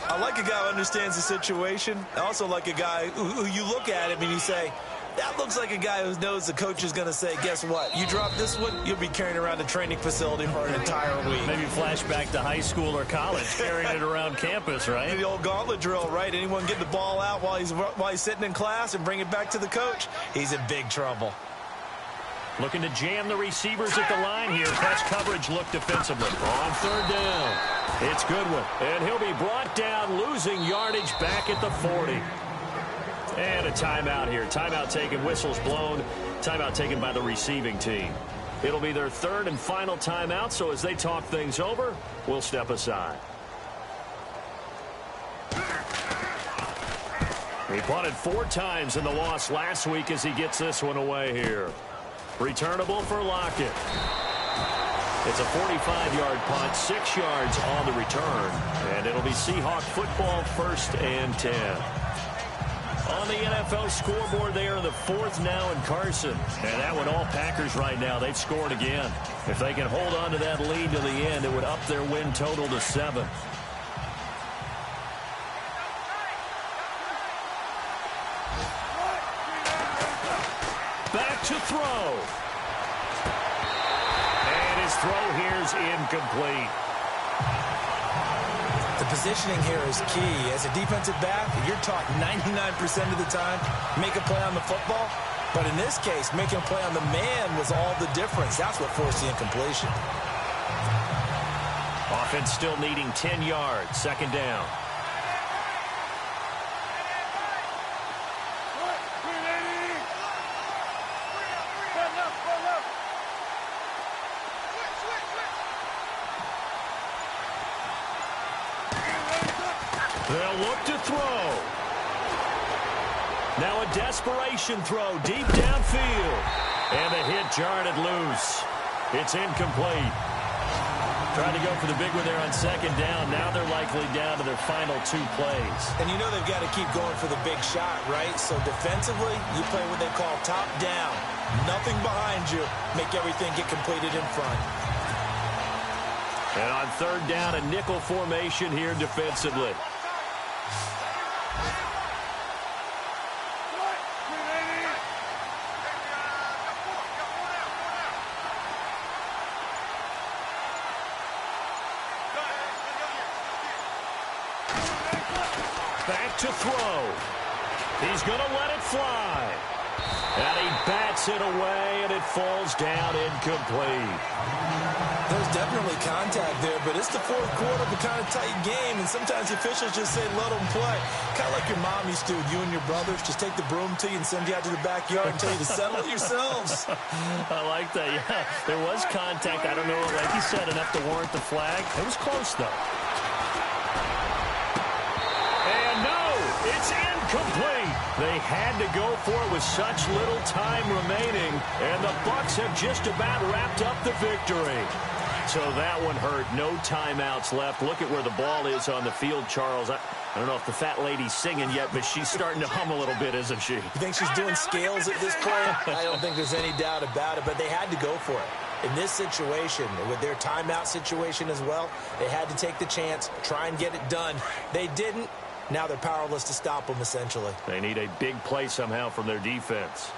D: I like a guy who understands the situation. I also like a guy who you look at him and you say, that looks like a guy who knows the coach is going to say, guess what? You drop this one, you'll be carrying around a training facility for an entire week.
C: Maybe flashback to high school or college, carrying it around campus, right?
D: The old gauntlet drill, right? Anyone get the ball out while he's sitting in class and bring it back to the coach? He's in big trouble.
C: Looking to jam the receivers at the line here. Press coverage look defensively. On 3rd down. It's Goodwin. And he'll be brought down, losing yardage back at the 40. And a timeout here. Timeout taken, whistles blown. Timeout taken by the receiving team. It'll be their 3rd and final timeout, so as they talk things over, we'll step aside. He punted 4 times in the loss last week as he gets this one away here. Returnable for Lockett. It's a 45-yard punt, 6 yards on the return. And it'll be Seahawk football 1st and 10. On the NFL scoreboard, they are the 4th now in Carson. And that one all Packers right now. They've scored again. If they can hold on to that lead to the end, it would up their win total to 7. Back to throw. And his throw here is incomplete.
D: The positioning here is key. As a defensive back, you're taught 99% of the time, make a play on the football. But in this case, making a play on the man was all the difference. That's what forced the incompletion.
C: Offense still needing 10 yards. 2nd down. They'll look to throw. Now a desperation throw deep downfield. And the hit jarred it loose. It's incomplete. Trying to go for the big one there on 2nd down. Now they're likely down to their final 2 plays.
D: And you know they've got to keep going for the big shot, right? So defensively, you play what they call top down. Nothing behind you. Make everything get completed in front.
C: And on 3rd down, a nickel formation here defensively. Back to throw. He's going to let it fly. And he bats it away, and it falls down incomplete.
D: There's definitely contact there, but it's the 4th quarter of a kind of tight game, and sometimes officials just say, let them play. Kind of like your mom used to with you and your brothers. Just take the broom to you and send you out to the backyard and tell you to settle it yourselves.
C: I like that, yeah. There was contact. I don't know, like you said, enough to warrant the flag. It was close, though. And no, it's incomplete. They had to go for it with such little time remaining, and the Bucs have just about wrapped up the victory. So that one hurt. No timeouts left. Look at where the ball is on the field, Charles. I don't know if the fat lady's singing yet, but she's starting to hum a little bit, isn't she?
D: You think she's doing scales at this point? I don't think there's any doubt about it, but they had to go for it. In this situation, with their timeout situation as well, they had to take the chance, try and get it done. They didn't. Now they're powerless to stop them, essentially.
C: They need a big play somehow from their defense.